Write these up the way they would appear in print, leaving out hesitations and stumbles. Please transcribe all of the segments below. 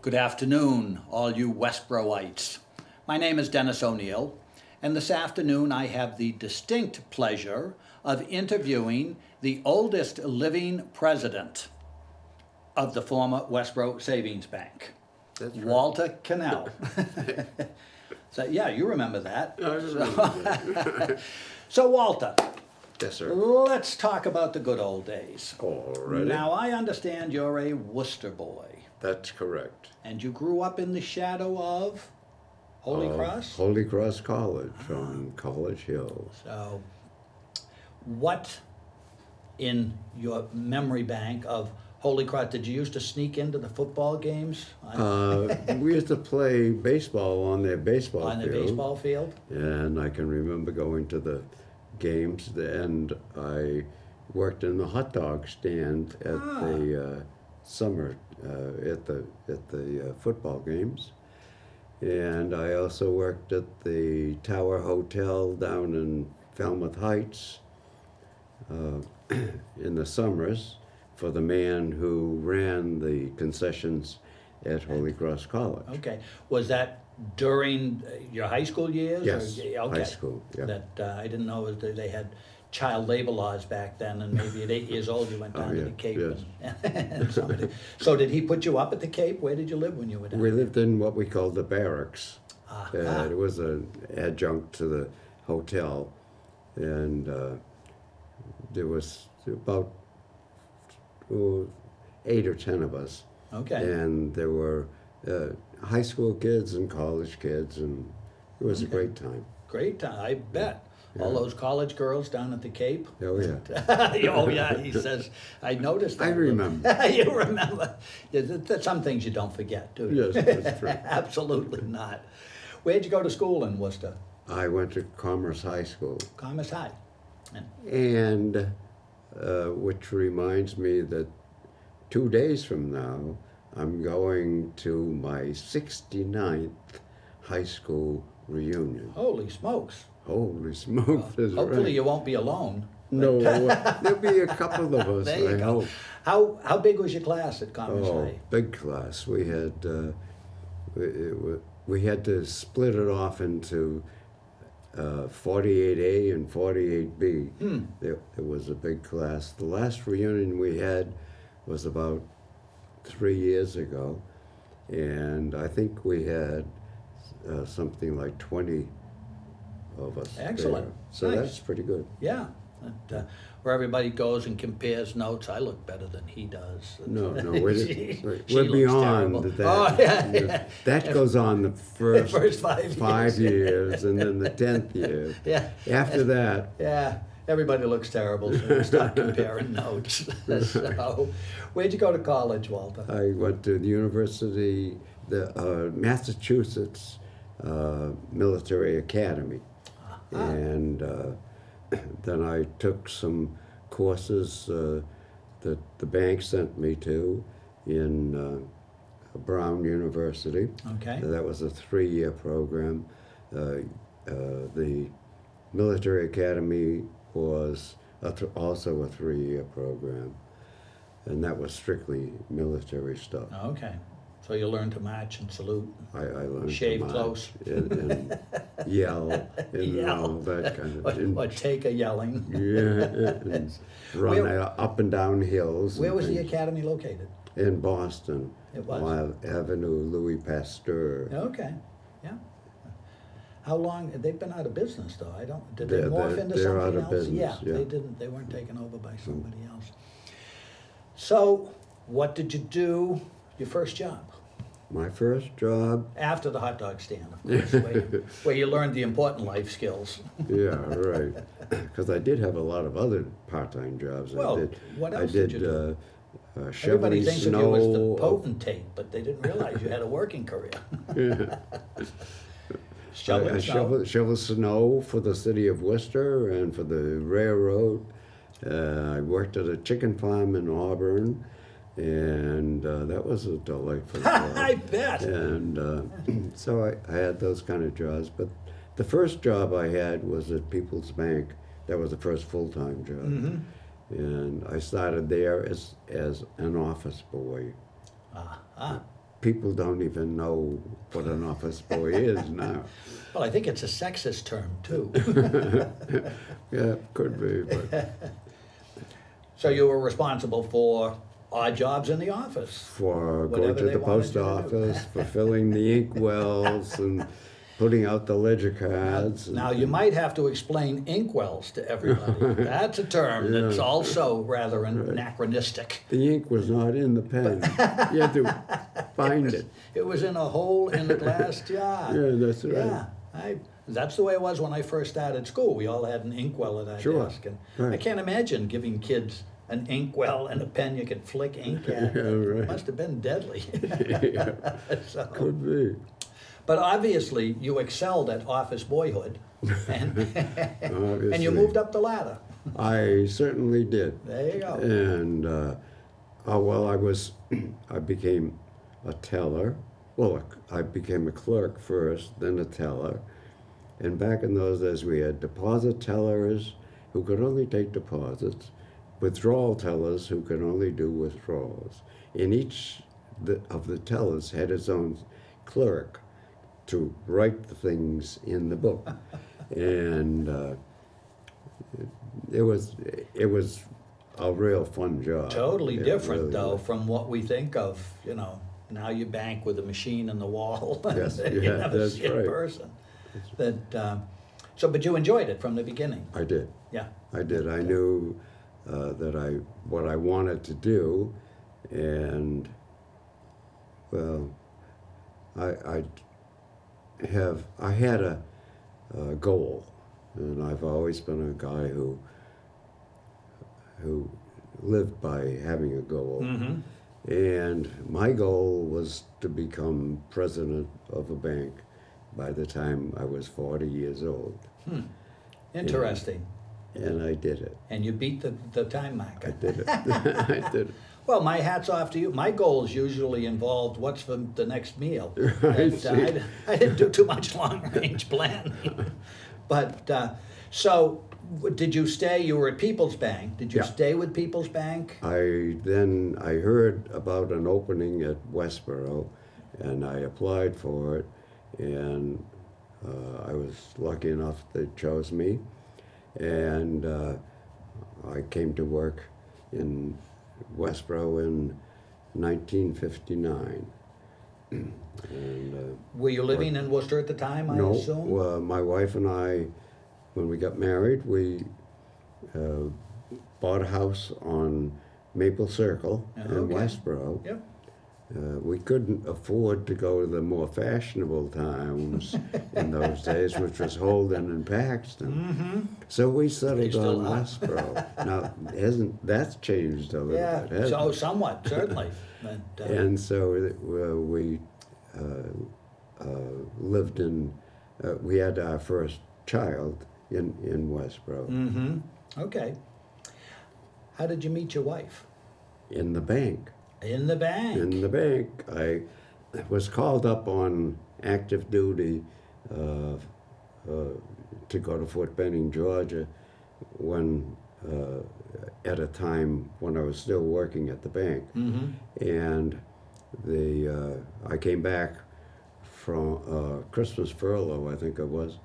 Good afternoon, all you Westboroughites. My name is Dennis O'Neill, and this afternoon I have the distinct pleasure of interviewing the oldest living president of the former Westborough Savings Bank, That's right. Walter Kinnell. So, yeah, you remember that. I remember that. So, Walter, Yes, sir. let's talk about the good old days. Alrighty. Now, I understand you're a Worcester boy, That's correct. and you grew up in the shadow of Holy Cross? Holy Cross College on College Hill. So, what in your memory bank of Holy Cross, did you used to sneak into the football games We used to play baseball on their baseball on the field. baseball field? And I can remember going to the games, and I worked in the hot dog stand at the summer at the football games, and I also worked at the Tower Hotel down in Falmouth Heights in the summers for the man who ran the concessions at Holy Cross College. Okay. Was that during your high school years? Yes, Okay. high school. Yeah. That I didn't know that they had child labor laws back then, and maybe at 8 years old you went down to the Cape. Yes. And so did he put you up at the Cape? Where did you live when you were down We there? lived in what we called the barracks. Ah, It was an adjunct to the hotel, and there was about 8 or 10 of us. okay. And there were high school kids and college kids, and it was a great time. Great time, I bet. All Yeah. those college girls down at the Cape. Oh, yeah. Oh, yeah, he says, I noticed that. I remember. You remember. Yeah, some things you don't forget, do you? Yes, that's true. Absolutely not. Where'd you go to school in Worcester? I went to Commerce High School, Commerce High. and which reminds me that 2 days from now, I'm going to my 69th high school reunion. Holy smokes. Holy smokes, that's Hopefully right. you won't be alone. No, there'll be a couple of us, There you I go. hope. How big was your class at Commerce Oh, High? big class. We had we had to split it off into 48A and 48B. It was a big class. The last reunion we had was about 3 years ago, and I think we had something like 20 of us. Excellent. there. So Nice. that's pretty good. Yeah. And, where everybody goes and compares notes, I look better than he does. No, She we're looks beyond terrible. that. Oh, yeah. That goes on the first, First 5 years. years, and then the 10th year. Yeah. After that, Yeah, everybody looks terrible, so we start comparing notes. So, where'd you go to college, Walter? I went to the University, the Massachusetts Military Academy, and then I took some courses that the bank sent me to in Brown University. Okay. That was a 3-year program. The Military Academy was also a 3-year program, and that was strictly military stuff. Okay, so you learned to march and salute. I learned Shave to march close. and yell and Yell. all that kind of Or take a yelling. yeah, and run Where- up and down hills. Where and was the things. academy located? In Boston, It was? Mile Avenue, Louis Pasteur. Okay, yeah. How long, they've been out of business though, did they They're- morph they're- into they're something out of else? business, yeah. They weren't taken over by somebody else. So, what did you do, your first job? My first job, After the hot dog stand, of course, where you learned the important life skills. yeah, right. Because I did have a lot of other part-time jobs. Well, what else I did did you do? shoveling Everybody thinks snow. of you as the potentate, but they didn't realize you had a working career. Shoveling I snow. shoveled snow for the city of Worcester and for the railroad. I worked at a chicken farm in Auburn, and that was a delightful job. I bet. And so I had those kind of jobs. But the first job I had was at People's Bank. That was the first full-time job. Mm-hmm. And I started there as an office boy. people don't even know what an office boy is now. Well, I think it's a sexist term, too. Yeah, could be, but So you were responsible for odd jobs in the office. for Whatever going to they the wanted post you to do. office, for filling the ink wells, and putting out the ledger cards. Now, you might have to explain inkwells to everybody. That's a term that's Yeah. also rather anachronistic. The ink was not in the pen. You had to find it. It was in a hole in the glass jar. Yeah, that's right. Yeah, that's the way it was when I first started school. We all had an inkwell at our Sure, desk. And right. I can't imagine giving kids an inkwell and a pen you could flick ink at. Yeah, right. It must have been deadly. Yeah, So- could be. But obviously, you excelled at office boyhood, and, and you Obviously. moved up the ladder. I certainly did. There you go. And well, I became a teller. Well, I became a clerk first, then a teller. And back in those days, we had deposit tellers who could only take deposits, withdrawal tellers who could only do withdrawals. And each of the tellers had its own clerk to write the things in the book. And it was a real fun job. Totally It different, really though, was. from what we think of. Now you bank with a machine in the wall. Yes, you yeah, never that's see in right. person. But you enjoyed it from the beginning. I did. Yeah. I did. I knew what I wanted to do, and well, I had a goal, and I've always been a guy who lived by having a goal. Mm-hmm. And my goal was to become president of a bank by the time I was 40 years old. Interesting. And I did it. And you beat the time I marker. did it. I did it. Well, my hat's off to you. My goals usually involved what's for the next meal. I see. I didn't do too much long-range planning. But, so, did you stay, you were at People's Bank. Did you Yeah. stay with People's Bank? I heard about an opening at Westborough, and I applied for it, and I was lucky enough they chose me, and I came to work in Westborough in 1959. And Were you living in Worcester at the time, I assume? no, my wife and I, when we got married, we bought a house on Maple Circle in Okay. Westborough. Yep. We couldn't afford to go to the more fashionable towns in those days, which was Holden and Paxton. Mm-hmm. So we They settled still on are. Westborough. Now, that's changed a little Yeah, bit, hasn't so it? somewhat, certainly. But, And so we lived in, we had our first child in Westborough, mm-hmm. Okay. How did you meet your wife? in the bank. In the bank. In the bank, I was called up on active duty to go to Fort Benning, Georgia, when at a time when I was still working at the bank. Mm-hmm. And I came back from Christmas furlough, I think it was,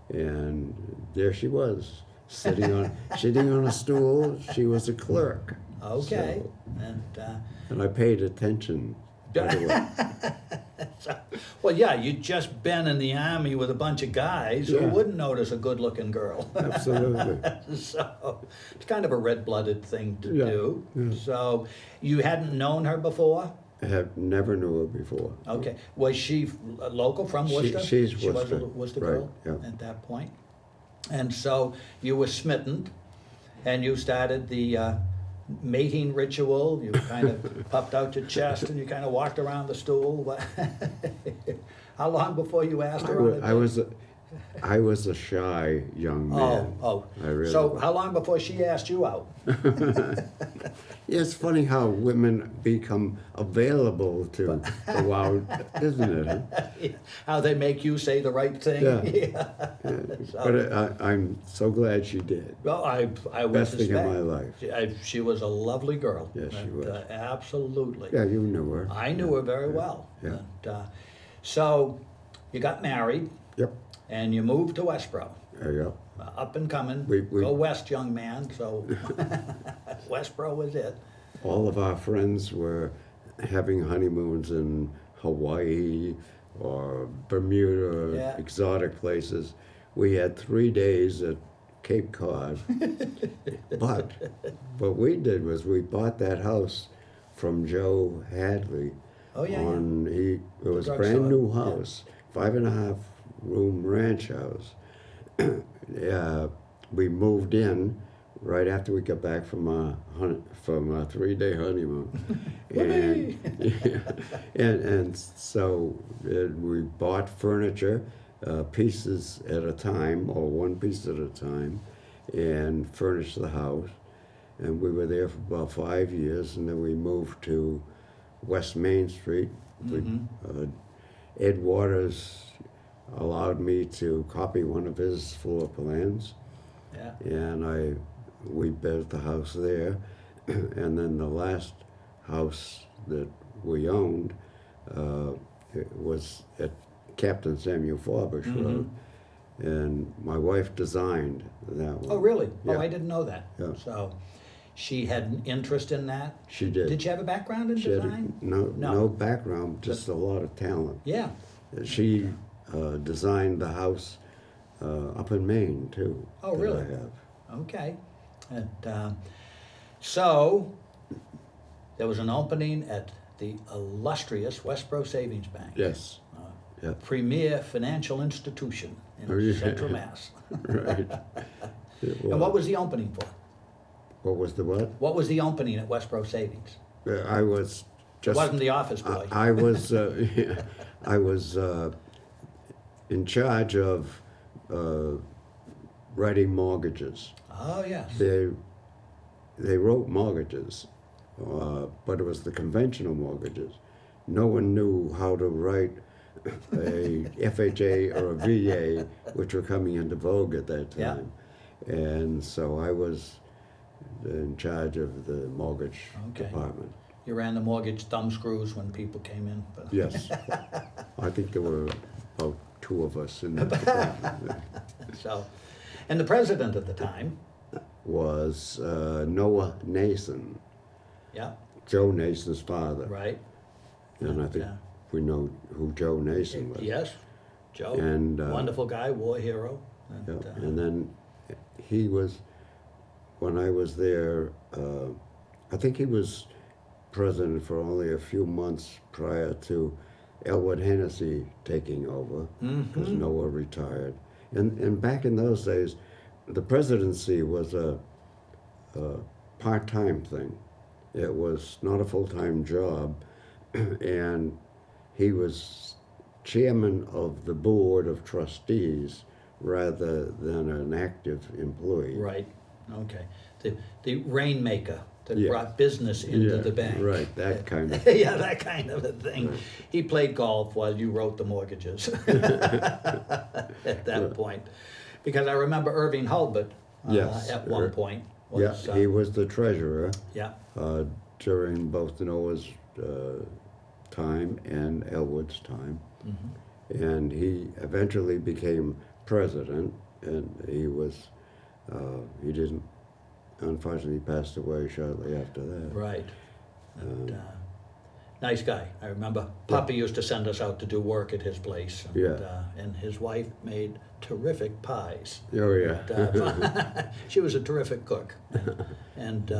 and there she was, sitting on a stool. She was a clerk. Okay. So, and I paid attention right away. Well, yeah, you'd just been in the Army with a bunch of guys who Yeah. wouldn't notice a good-looking girl. Absolutely. So it's kind of a red-blooded thing to Yeah, do. yeah. So you hadn't known her before? I have never knew her before. Okay. Was she local from Worcester? She's She was a Worcester, Worcester right, girl yeah. at that point. And so you were smitten, and you started the mating ritual. You kind of puffed out your chest, and you kind of walked around the stool. How long before you asked her on a I date? was, I was a shy young man. Oh. I really So was. how long before she asked you out? Yeah, it's funny how women become available to go out, isn't it? Huh? How they make you say the right thing? Yeah. Yeah. But I'm so glad she did. Well, I would Best thing in suspect. my life. She was a lovely girl. Yes, she was. Absolutely. Yeah, you knew her. I knew her very well. Yeah. So you got married Yep. and you moved to Westborough. Yep. Up and coming. We- Go west, young man. So Westborough was it. All of our friends were having honeymoons in Hawaii or Bermuda, Yeah. exotic places. We had 3 days at Cape Cod. But what we did was we bought that house from Joe Hadley. Oh, yeah, It was a drugstore, brand new yeah. house, 5.5 room ranch house. We moved in right after we got back from our 3-day honeymoon, and so we bought furniture, pieces at a time or one piece at a time, and furnished the house. And we were there for about 5 years, and then we moved to West Main Street. Ed Waters allowed me to copy one of his floor plans, Yeah. and we built the house there. And then the last house that we owned it was at Captain Samuel Forbush Road, and my wife designed that one. Oh, really? Yeah. Oh, I didn't know that. Yeah. So she had an interest in that. She did. Did she have a background in She had design? no background, just a lot of talent. Yeah. She designed the house up in Maine too. Oh, that really? I have. Okay. And so there was an opening at the illustrious Westborough Savings Bank. Yes. Yeah. Premier financial institution in Oh, yeah. Central Mass. Right. And what was the opening for? What was the what? What was the opening at Westborough Savings? I was It just. wasn't the office boy. I was. I was in charge of writing mortgages. Oh, yes. They wrote mortgages, but it was the conventional mortgages. No one knew how to write a FHA or a VA, which were coming into vogue at that Yeah. time. And so I was in charge of the mortgage Okay. department. You ran the mortgage thumb screws when people came in. But Yes. I think there were about 2 of us in that department. So, and the president at the time, Was Noah Nason, yeah, Joe Nason's father. right? And I think Yeah. we know who Joe Nason was. Yes, Joe, And, wonderful guy, war hero. And, Yeah. And then he was, when I was there, I think he was president for only a few months prior to Elwood Hennessy taking over, because Noah retired. And back in those days, the presidency was a part-time thing. It was not a full-time job, and he was chairman of the board of trustees rather than an active employee. right, okay. The rainmaker that Yeah. brought business into Yeah, the bank. right, that kind of. Yeah, that kind of a thing. Right. He played golf while you wrote the mortgages at that point. Because I remember Irving Hulbert Yes, at one point. Yeah, Was, he was the treasurer yeah, during both Noah's time and Elwood's time. And he eventually became president, and he didn't, unfortunately passed away shortly after that. right. And, nice guy. I remember Papa used to send us out to do work at his place. And, Yeah. And his wife made terrific pies. Oh, yeah. She was a terrific cook. And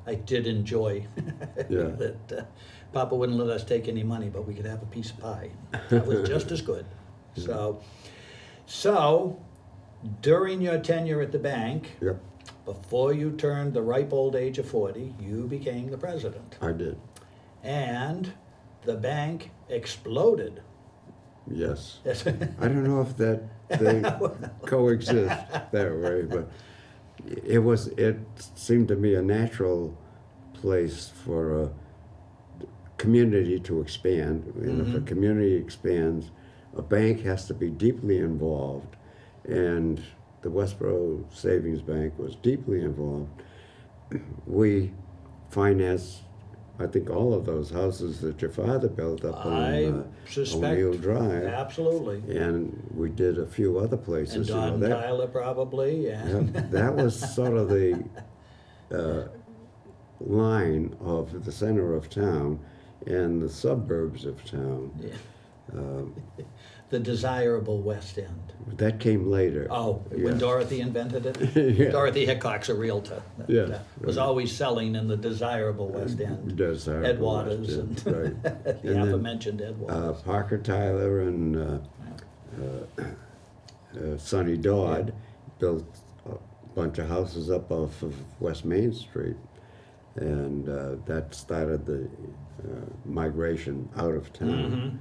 I did enjoy Yeah. that Papa wouldn't let us take any money, but we could have a piece of pie. That was just as good. So during your tenure at the bank, Yep, before you turned the ripe old age of 40, you became the president. I did. And the bank exploded Yes. Yes. I don't know if that they coexist that way, but it seemed to me a natural place for a community to expand. And if a community expands, a bank has to be deeply involved, and the Westborough Savings Bank was deeply involved. We financed, I think, all of those houses that your father built up I on suspect. O'Neill Drive. Absolutely. And we did a few other places. And Don that, Tyler probably. And that was sort of the line of the center of town and the suburbs of town. yeah. The desirable West End. That came later. Oh, when Yes. Dorothy invented it? Yeah. Dorothy Hickok's a realtor. That, Yes, was right. always selling in the desirable West End. Desirable Ed Waters West and End, right. the And then, aforementioned Ed Waters. Parker Tyler and Sonny Dodd built a bunch of houses up off of West Main Street, and that started the migration out of town.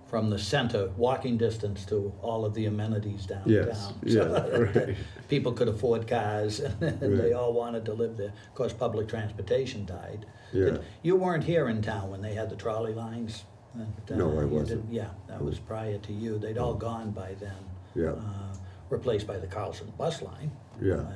From the center, walking distance to all of the amenities downtown. Yes, So yeah, that right. people could afford cars, and they Right. all wanted to live there. Of course, public transportation died. Yeah. You weren't here in town when they had the trolley lines? No, I you wasn't. didn't- Yeah, that was prior to you. They'd all gone by then. Yeah. Replaced by the Carlson bus line. Yeah. And,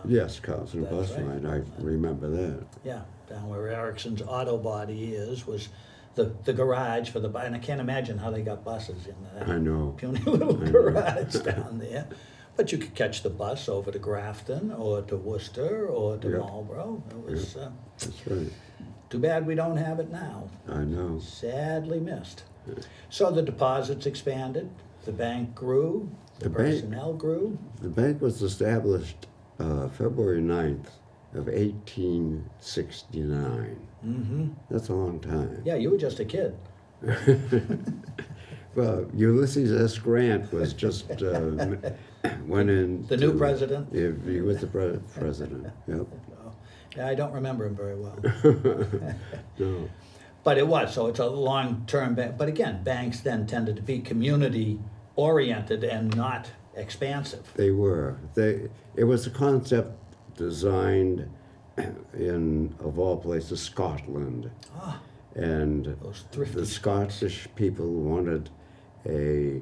Yes, Carlson That's Bus right. Line, I remember that. yeah, down where Erickson's Auto Body was the garage for the, and I can't imagine how they got buses in that. I know. Puny little I know. garage down there. But you could catch the bus over to Grafton or to Worcester or to Yep. Marlborough. It was That's right. too bad we don't have it now. I know. Sadly missed. So the deposits expanded, the bank grew, the The bank- personnel grew. The bank was established February 9th of 1869. Mm-hmm. That's a long time. Yeah, you were just a kid. Well, Ulysses S. Grant was just went in. The new president? Yeah, he was the president. Yep. Yeah, I don't remember him very well. No. But it was, so it's a long-term bank. But again, banks then tended to be community-oriented and not expansive. They were. It was a concept designed in, of all places, Scotland. Ah, And those thrifty the Scots. Scottish people wanted a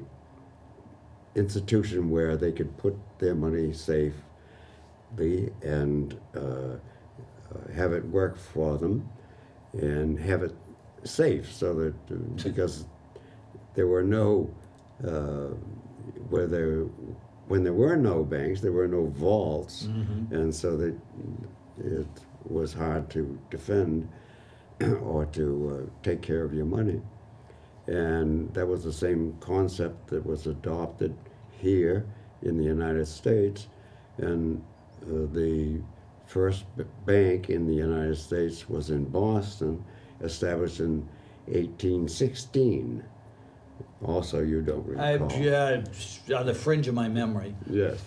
institution where they could put their money safely and have it work for them and have it safe, so that because there were no when there were no banks, there were no vaults, and so that it was hard to defend or to take care of your money. And that was the same concept that was adopted here in the United States. And the first bank in the United States was in Boston, established in 1816. Also, you don't recall. Yeah, on the fringe of my memory. Yes.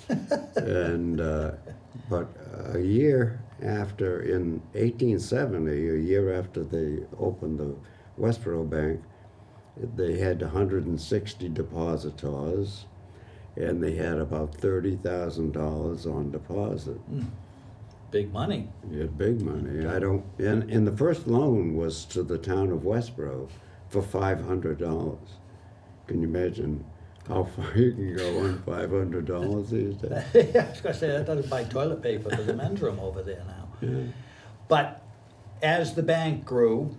And, but a year after, in 1870, a year after they opened the Westborough Bank, they had 160 depositors, and they had about $30,000 on deposit. Big money. You had big money. And the first loan was to the town of Westborough for $500. Can you imagine how far you can go on $500 these days? Yeah, I was going to say, that doesn't buy toilet paper for the men's room over there now. Yeah. But as the bank grew,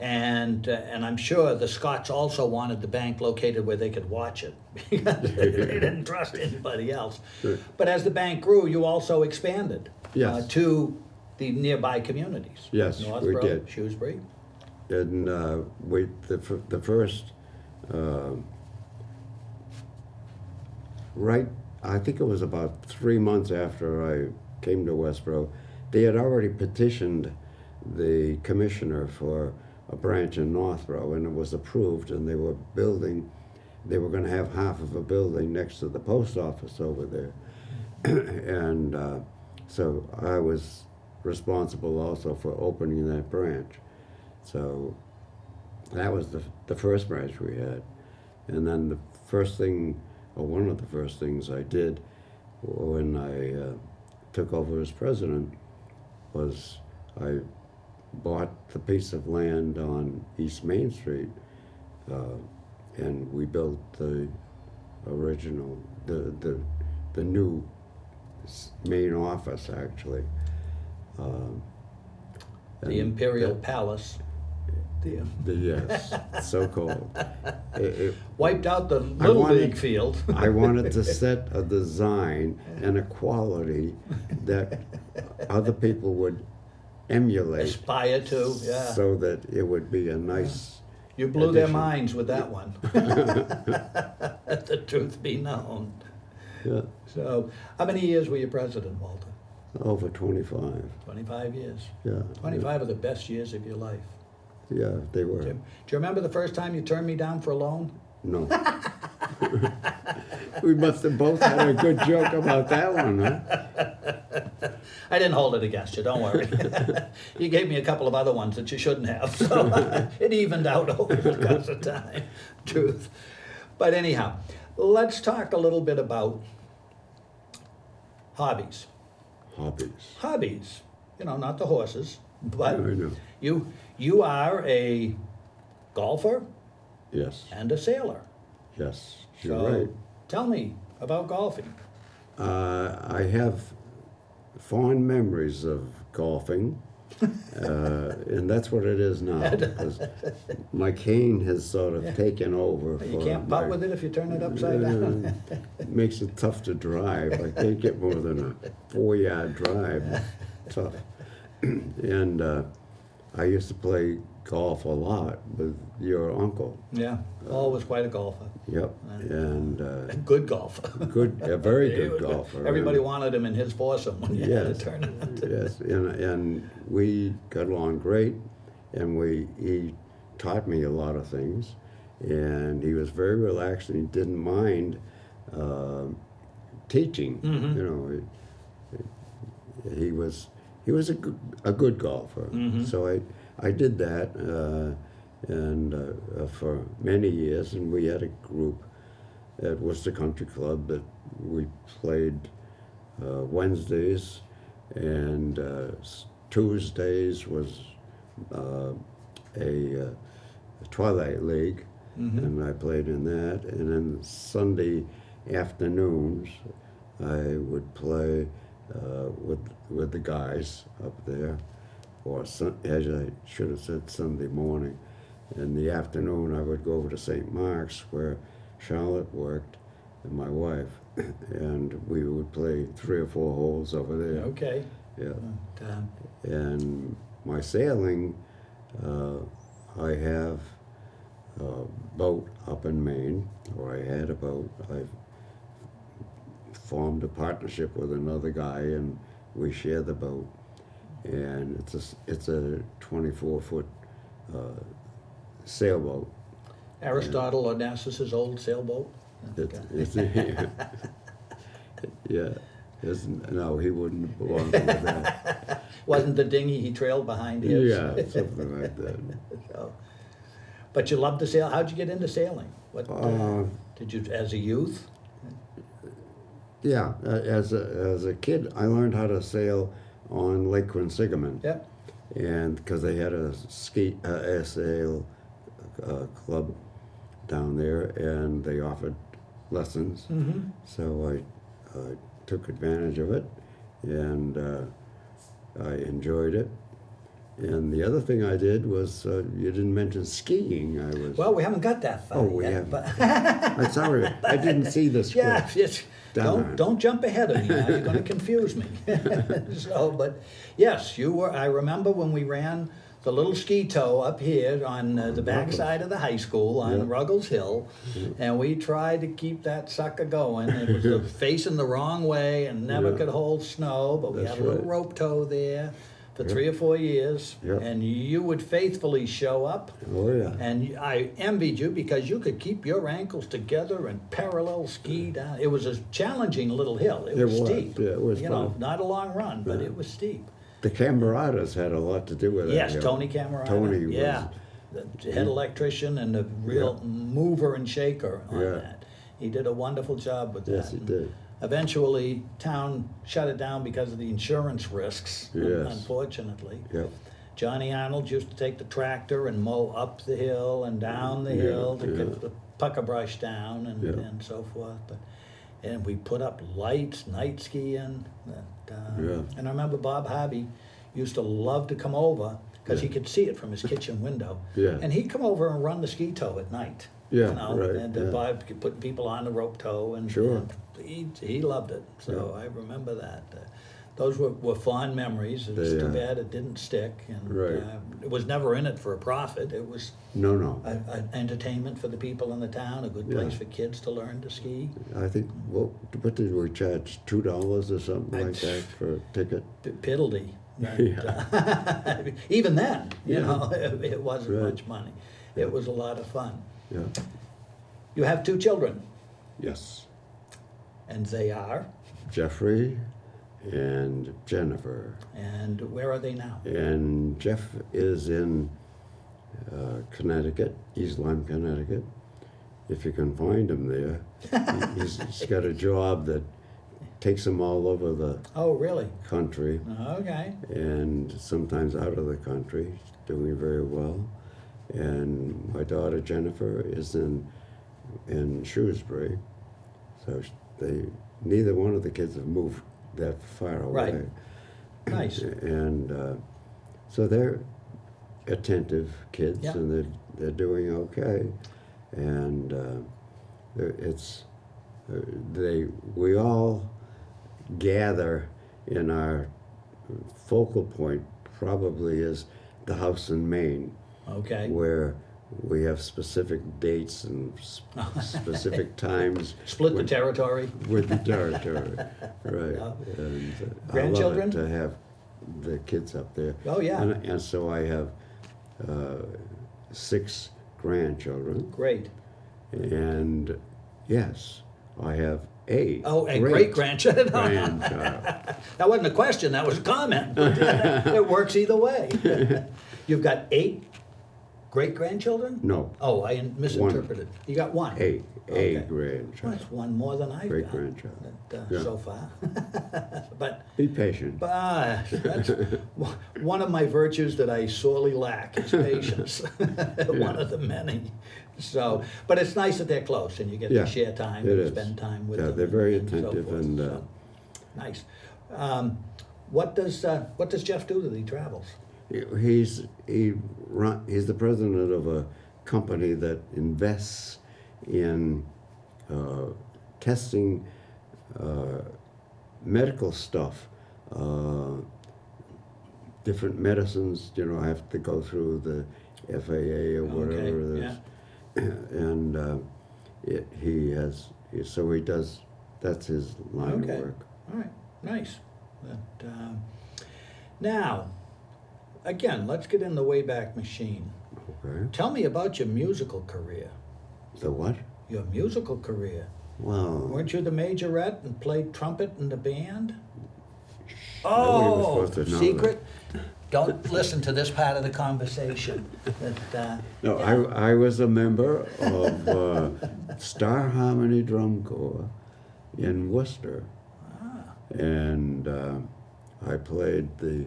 and I'm sure the Scots also wanted the bank located where they could watch it. They didn't trust anybody else. Sure. But as the bank grew, you also expanded Yes. to the nearby communities. Yes, we Northborough, did. Shrewsbury. And the first, I think it was about 3 months after I came to Westborough, they had already petitioned the commissioner for a branch in Northborough, and it was approved, and they were going to have half of a building next to the post office over there. And so I was responsible also for opening that branch. So that was the first branch we had. And then the first thing, or one of the first things I did when I took over as president was I bought the piece of land on East Main Street, and we built the original, the new main office, actually. The Imperial Palace. Yes, so-called. Wiped out the Little League field. I wanted to set a design and a quality that other people would emulate. Aspire to, yeah. So that it would be a nice You blew their addition. minds with that one. Let the truth be known. Yeah, So, how many years were you president, Walter? over 25. 25 years. Yeah. 25 are the best years of your life. Yeah, they were. Do you remember the first time you turned me down for a loan? No. We must have both had a good joke about that one, huh? I didn't hold it against you, don't worry. You gave me a couple of other ones that you shouldn't have, so it evened out over the course of time. Truth. But anyhow, let's talk a little bit about hobbies. Hobbies. Hobbies, you know, not the horses, but I know. you are a golfer Yes, and a sailor. yes, So you're right. tell me about golfing. I have fond memories of golfing, and that's what it is now, because my cane has sort of taken over. You can't putt with it if you turn it upside down. It makes it tough to drive. I can't get more than a 4-yard drive. Tough. And I used to play golf a lot with your uncle. Yeah, Paul was quite a golfer. Yep. And A good golfer. a very He good was- golfer. Everybody And- wanted him in his foursome when you had a tournament. Yes, and we got along great, and he taught me a lot of things, and he was very relaxed, and he didn't mind teaching. Mhm. You know, he was a good golfer. Mhm. So I did that, and for many years, and we had a group at Worcester Country Club that we played Wednesdays, and Tuesdays was a Twilight League, Mhm. and I played in that. And then Sunday afternoons, I would play with the guys up there, or as I should have said, Sunday morning. In the afternoon, I would go over to St. Mark's, where Charlotte worked, and my wife, and we would play 3 or 4 holes over there. Okay. Yeah. And, And my sailing, I have a boat up in Maine, or I had a boat. I formed a partnership with another guy, and we share the boat. And it's a 24-foot sailboat. Aristotle Onassis' old sailboat. It's yeah. No, he wouldn't belong to that. Wasn't the dinghy he trailed behind his? Yeah, something like that. So, but you loved to sail. How'd you get into sailing? What did you, as a youth? Yeah, as a kid, I learned how to sail on Lake Quinsigamon. Yep. And because they had a sail club down there, and they offered lessons. Mm-hmm. So I took advantage of it, and I enjoyed it. And the other thing I did was, you didn't mention skiing. I was. Well, we haven't got that far Oh, we yet, haven't. but I'm sorry, I didn't see the script. yeah, it's, Darn. don't jump ahead of me now. You're going to confuse me. So, but yes, you were. I remember when we ran the little ski tow up here on the backside of the high school on Yeah. Ruggles Hill, and we tried to keep that sucker going. It was facing the wrong way and never Yeah. could hold snow, but we That's had a little right. rope tow there for Yeah. 3 or 4 years, Yeah. and you would faithfully show up. Oh yeah. And I envied you because you could keep your ankles together and parallel ski down. It was a challenging little hill. It was steep. Yeah, it was You know, fun. not a long run, but Yeah. it was steep. The Camaradas had a lot to do with it. Yes, you know. Tony Camerata. Tony was Yeah. the head electrician and the real mover and shaker on that. He did a wonderful job with that. Yes, he did. Eventually, town shut it down because of the insurance risks, Yes. unfortunately. Yep. Johnny Arnold used to take the tractor and mow up the hill and down the hill to get the pucker brush down and so forth. And we put up lights, night skiing. And I remember Bob Harvey used to love to come over because he could see it from his kitchen window. Yeah. And he'd come over and run the ski tow at night. Yeah, You know, right, and yeah. Bob could put people on the rope tow. And, Sure. and he loved it. So I remember that. Those were fond memories. It was too bad it didn't stick. And Right. it was never in it for a profit. It was No. an entertainment for the people in the town, a good place for kids to learn to ski. I think, what did we charge, $2 or something like that for a ticket? Piddly. Even then, you know, it wasn't much money. It was a lot of fun. Yeah. You have 2 children, Yes. and they are, Jeffrey and Jennifer. and where are they now? And Jeff is in Connecticut, East Lyme, Connecticut. If you can find him there. He's got a job that takes him all over the Oh, really? country Okay. and sometimes out of the country. He's doing very well. And my daughter Jennifer is in Shrewsbury. So neither one of the kids have moved that far away. Right. Nice. And so they're attentive kids, Yeah. and they're doing okay. And we all gather in our focal point. Probably is the house in Maine, Okay. where we have specific dates and specific times. Split the territory. With the territory, right. Yeah. And Grandchildren? I love it to have the kids up there. Oh, yeah. And so I have 6 grandchildren. Great. And yes, I have a great-grandchild. grandchild. That wasn't a question, that was a comment. It works either way. You've got 8 great-grandchildren? No, Oh, I misinterpreted. You got 1? a Okay. Well, grandchild. that's one more than I've got. Great-grandchild. Yeah. So far. But Be patient. that's one of my virtues that I sorely lack is patience. One of the many. So, but it's nice that they're close and you get Yeah, to share time it and is. spend time with Yeah, them. they're very and so attentive forth. and, So, nice. What does Jeff do that he travels? He's the president of a company that invests in testing medical stuff, different medicines. You know, have to go through the FAA or whatever it is. And so he does. That's his line of work. All right. Nice. But, now, again, let's get in the Wayback Machine. Okay. Tell me about your musical career. The what? Your musical career. Well, Weren't you the majorette and played trumpet in the band? Nobody was supposed to know secret? Don't listen to this part of the conversation. no, I was a member of Star Harmony Drum Corps in Worcester. And I played the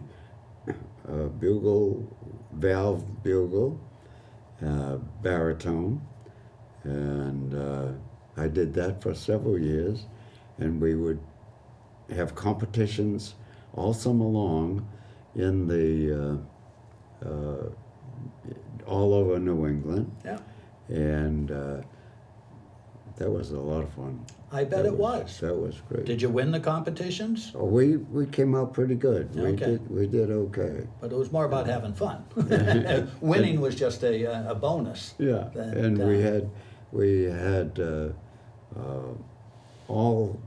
bugle, valve bugle, baritone, and I did that for several years, and we would have competitions all summer long in the all over New England. Yeah. And that was a lot of fun. I bet it was. That was great. Did you win the competitions? Oh, we came out pretty good. Okay. We did okay. But it was more about having fun. Winning was just a bonus. Yeah, That, and we had all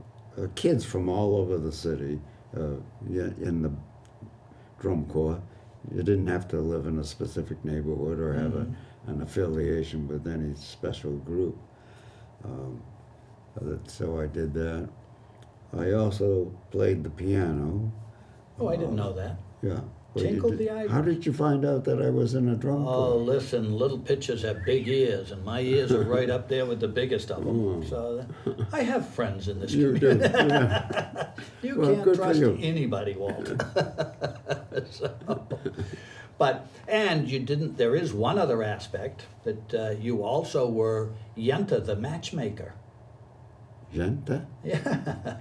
kids from all over the city in the drum corps. You didn't have to live in a specific neighborhood or have an affiliation with any special group. So I did that. I also played the piano. Oh, I didn't know that. Yeah, Well, you tinkled did- the ivory. How did you find out that I was in a drum Oh, corps? listen, little pitchers have big ears, and my ears are right up there with the biggest of them. Oh. So I have friends in this You community. do, yeah. You Well, can't good for trust you. anybody, Walter. So, but, and you didn't, there is one other aspect that you also were Yenta, the matchmaker. Gente? Yeah.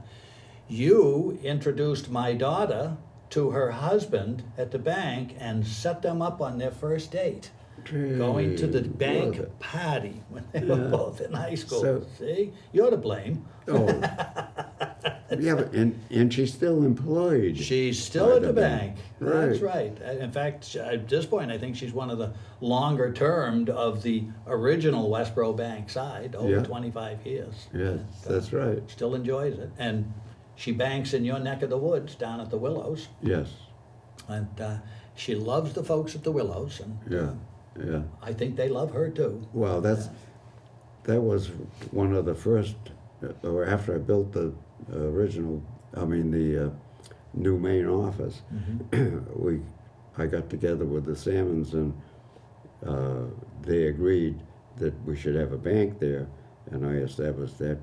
You introduced my daughter to her husband at the bank and set them up on their first date. Going to the bank Love it. party when they were Yeah. both in high school. So- See? You're to blame. Oh. Yeah, but, and she's still employed. She's still by at the bank. That's Right. right. In fact, at this point, I think she's one of the longer termed of the original Westborough Bank side, over Yeah. 25 years. Yes, that's right. Still enjoys it. And she banks in your neck of the woods down at the Willows. Yes, And she loves the folks at the Willows. And yeah, yeah. I think they love her too. Well, that was one of the first, or after I built the original, the new main office, I got together with the Salmons, and they agreed that we should have a bank there, and I established that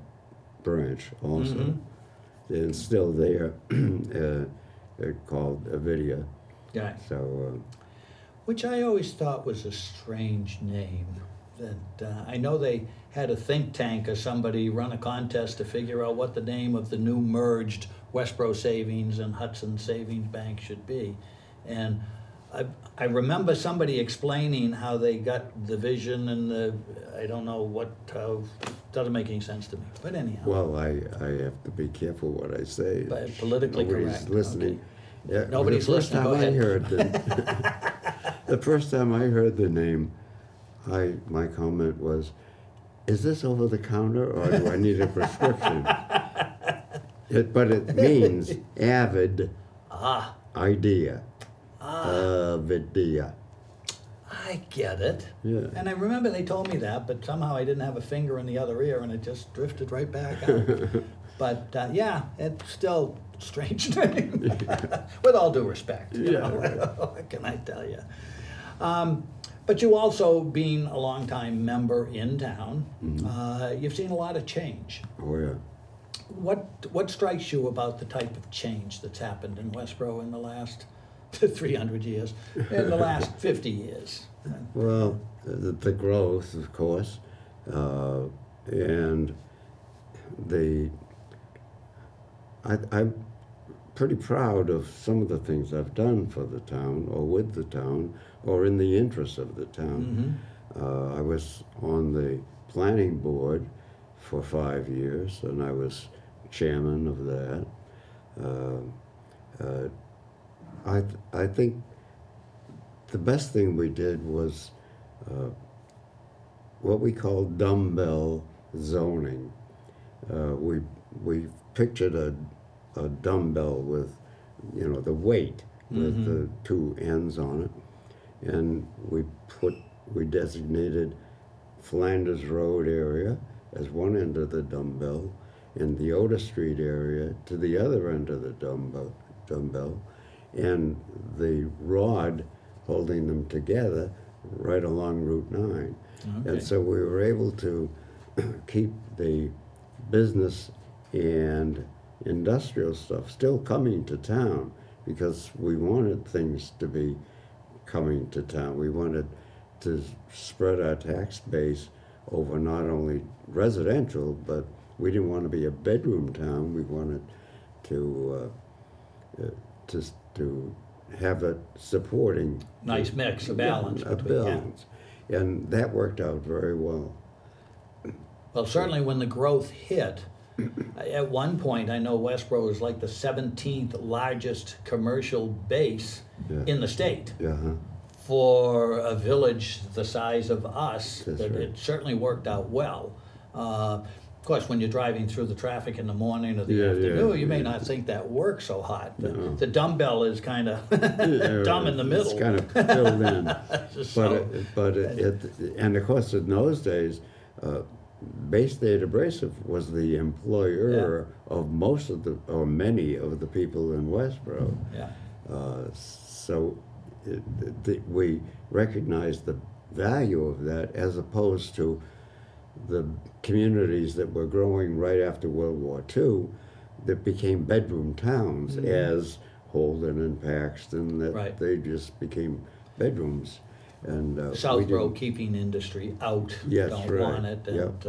branch also. Mhm. It's still there, called Avidia. Yeah. So, Which I always thought was a strange name. That I know they had a think tank or somebody run a contest to figure out what the name of the new merged Westborough Savings and Hudson Savings Bank should be. And I remember somebody explaining how they got the vision and the, I don't know what, doesn't make any sense to me. But anyhow, well, I have to be careful what I say. but politically Nobody's correct. listening. Yeah, Nobody's the first listening. Go time I ahead. heard the first time I heard the name, my comment was, "Is this over the counter or do I need a prescription?" But it means avid Ah, idea. Avidia. I get it. Yeah. And I remember they told me that, but somehow I didn't have a finger in the other ear and it just drifted right back out. But yeah, it's still a strange name. With all due respect. You Yeah, know? right. What can I tell you? But you also, being a longtime member in town, you've seen a lot of change. Oh yeah. What strikes you about the type of change that's happened in Westborough in the last 300 years, in the last 50 years? Well, the growth, of course, and I'm pretty proud of some of the things I've done for the town, or with the town, or in the interest of the town. I was on the planning board for 5 years, and I was chairman of that. I think the best thing we did was what we call dumbbell zoning. We pictured a dumbbell with, the weight with the two ends on it, and we designated Flanders Road area as one end of the dumbbell, and the Otis Street area to the other end of the dumbbell, and the rod holding them together right along Route 9. Okay. And so we were able to keep the business and industrial stuff still coming to town, because we wanted things to be coming to town. We wanted to spread our tax base over not only residential, but we didn't want to be a bedroom town. We wanted to have it supporting Nice mix, a balance a between, yeah. balance, and that worked out very well. Well, certainly when the growth hit, at one point, I know Westborough was like the 17th largest commercial base Yeah. in the state. Yeah. For a village the size of us, That's that right. it certainly worked out well. Of course, when you're driving through the traffic in the morning or the Yeah, afternoon, you may yeah. not think that works so hot. No. The dumbbell is kind of Yeah, dumb in the middle. It's kind of filled in. So- And of course, in those days, Bay State Abrasive was the employer of most of or many of the people in Westborough. Yeah. So we recognize the value of that as opposed to the communities that were growing right after World War II that became bedroom towns as Holden and Paxton, that Right. they just became bedrooms. And we Southborough didn't- keeping industry out, Yes, don't right. want it, and Yep.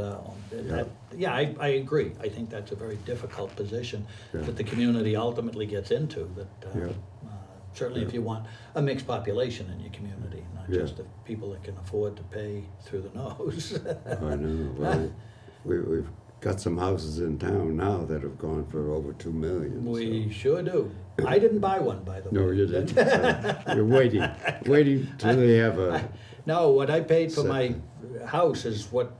I agree. I think that's a very difficult position Yeah. that the community ultimately gets into. That Yeah. certainly, if you want a mixed population in your community, not Yeah. just the people that can afford to pay through the nose. I know. Well, we've got some houses in town now that have gone for over $2 million. We sure do. I didn't buy one, by the way. No, you didn't. So you're waiting till they have a. No, what I paid for Set. my house is what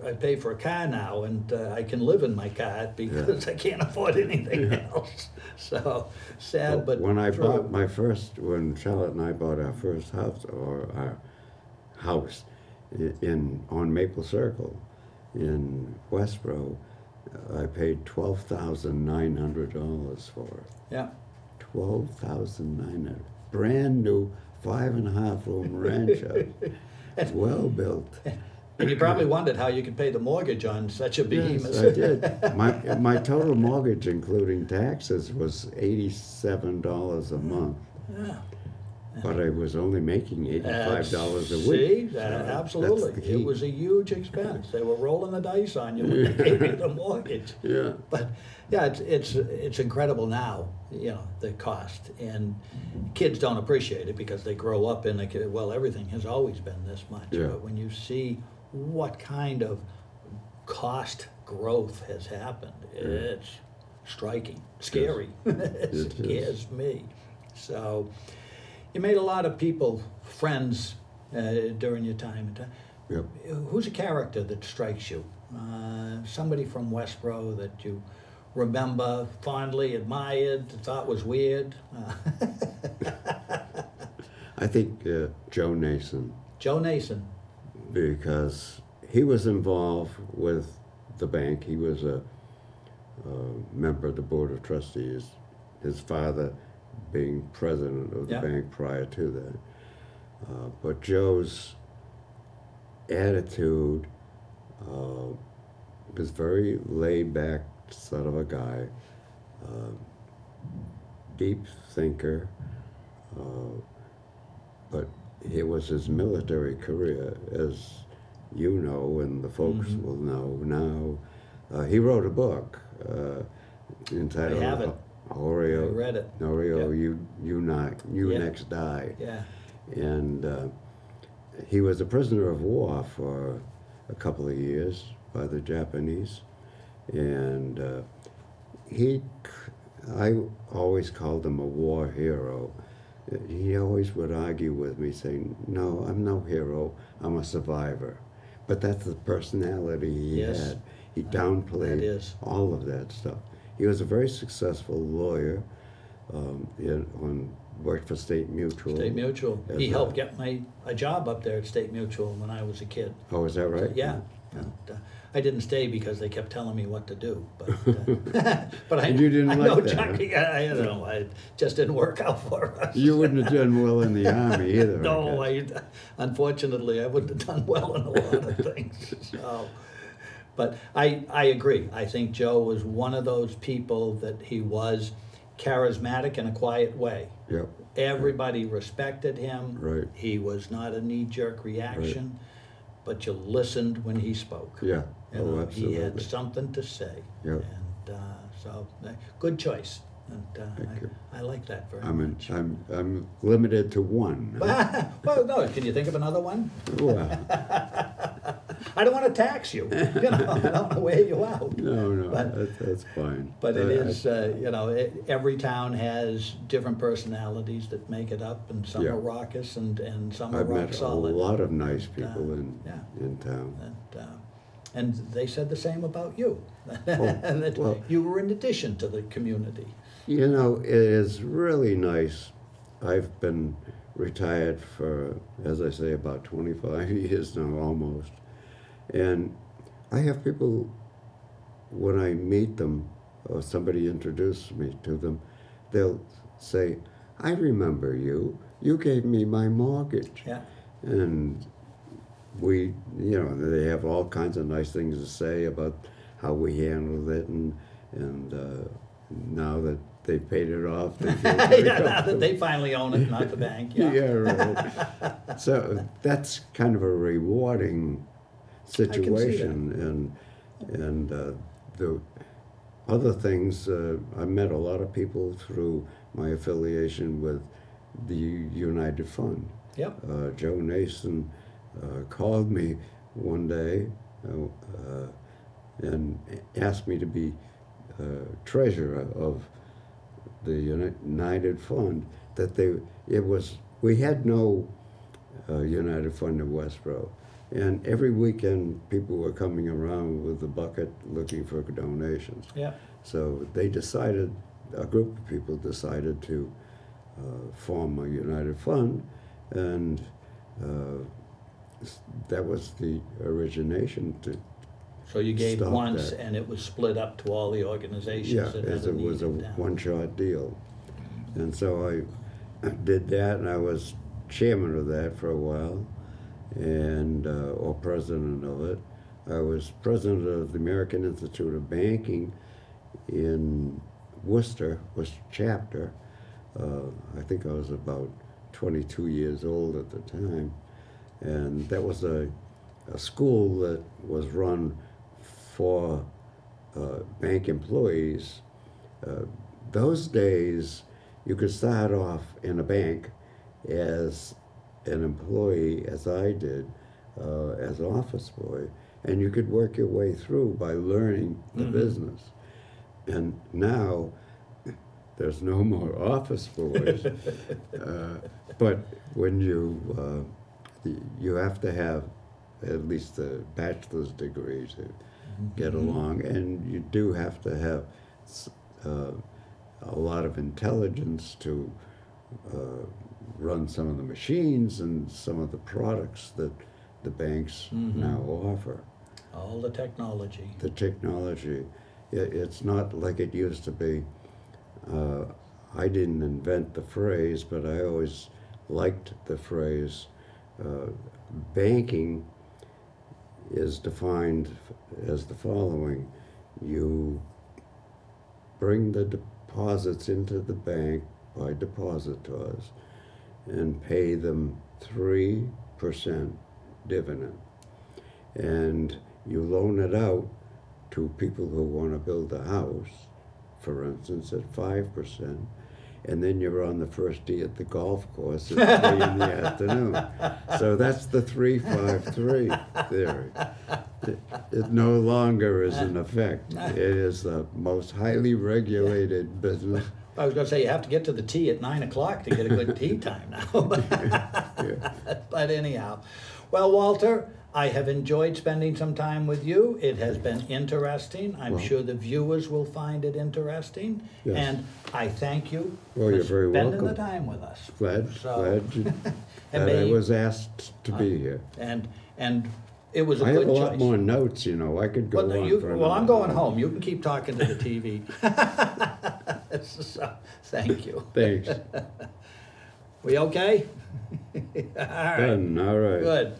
I pay for a car now, and I can live in my car because I can't afford anything else. So sad, but when I true. bought when Charlotte and I bought our first house, or our house on Maple Circle in Westborough, I paid $12,900 for it. Yeah. 12,900. Brand new 5.5 room rancho. Well built. And you probably wondered how you could pay the mortgage on such a behemoth. Yes, I did. My total mortgage, including taxes, was $87 a month. Yeah. But I was only making $85 a week. See, So absolutely. that's the key. It was a huge expense. They were rolling the dice on you when they gave you the mortgage. Yeah. But yeah, it's incredible now, the cost. And kids don't appreciate it because they grow up in everything has always been this much. Yeah. But when you see what kind of cost growth has happened, it's striking, scary. It It is. scares me. So you made a lot of people friends during your time. Yep. Who's a character that strikes you? Somebody from Westborough that you remember fondly, admired, thought was weird? I think Joe Nason, Joe Nason. because he was involved with the bank. He was a member of the Board of Trustees, his father being president of the Yeah. bank prior to that. But Joe's attitude was very laid back sort of a guy, deep thinker, but it was his military career, as you know, and the folks will know now. He wrote a book entitled I have it. Oreo. I read it. Oreo, Yep. you Yeah. next die. Yeah. And he was a prisoner of war for a couple of years by the Japanese. And I always called him a war hero. He always would argue with me saying, no, I'm no hero, I'm a survivor. But that's the personality he Yes. had. He That downplayed is. all of that stuff. He was a very successful lawyer, worked for State Mutual. State Mutual. As He a- helped get me a job up there at State Mutual when I was a kid. Oh, is that right? Yeah. And, I didn't stay because they kept telling me what to do. But, but And you didn't I like know that, Chuck, it just didn't work out for us. You wouldn't have done well in the Army either. No, I guess. unfortunately, I wouldn't have done well in a lot of things. So, but I agree. I think Joe was one of those people that he was charismatic in a quiet way. Yep. Everybody respected him. Right. He was not a knee-jerk reaction, but you listened when he spoke. Yeah. You Oh, know, absolutely. he had something to say. Yep. And good choice. And Thank you. I like that very I'm much. I'm limited to one. Well, no, can you think of another one? Well, I don't want to tax you. I don't want to wear you out. no, But- that's fine. But it I- is, every town has different personalities that make it up, and some Yeah. are raucous and some are I've rock met solid. a lot of nice people yeah. in town. And they said the same about you. Oh, And that well- you were an addition to the community. You know, it is really nice. I've been retired for, as I say, about 25 years now, almost. And I have people, when I meet them, or somebody introduces me to them, they'll say, I remember you. You gave me my mortgage. Yeah. And we, you know, they have all kinds of nice things to say about how we handled it, and now that they paid it off, they feel very Yeah, now that comfortable. they finally own it, not the bank. Yeah. Yeah, right. So that's kind of a rewarding situation, and the other things. I met a lot of people through my affiliation with the United Fund. Yep. Joe Nason called me one day and asked me to be treasurer of the United Fund. We had no United Fund in Westborough, and every weekend people were coming around with a bucket looking for donations. Yeah. So a group of people decided to form a United Fund, and that was the origination to. So you gave Stop once, that. and it was split up to all the organizations Yeah, that as had a it need was a in town. one-shot deal. And so I did that, and I was chairman of that for a while, and or president of it. I was president of the American Institute of Banking in Worcester chapter. I think I was about 22 years old at the time, and that was a school that was run for bank employees. Those days, you could start off in a bank as an employee, as I did, as an office boy, and you could work your way through by learning the business. And now, there's no more office boys, but when you have to have at least a bachelor's degree to get along, and you do have to have a lot of intelligence to run some of the machines and some of the products that the banks now offer. All the technology. The technology, it's not like it used to be. I didn't invent the phrase, but I always liked the phrase. Banking is defined as the following: you bring the deposits into the bank by depositors and pay them 3% dividend, and you loan it out to people who want to build a house, for instance, at 5%, and then you're on the first tee at the golf course at 3 in the afternoon. So that's the 353 theory. It no longer is in effect. It is the most highly regulated business. I was going to say, you have to get to the tee at 9 o'clock to get a good tee time now. Yeah. But anyhow, well, Walter, I have enjoyed spending some time with you. It has been interesting. I'm Well, sure the viewers will find it interesting. Yes. And I thank you Well, for you're very spending welcome. the time with us. Glad And that I may- was asked to be here. And it was a I good have a choice. lot more notes, you know. I could go Well, on for well, I'm another going hour. home. You can keep talking to the TV. So, thank you. Thanks. We okay? All right. Done, all right. Good.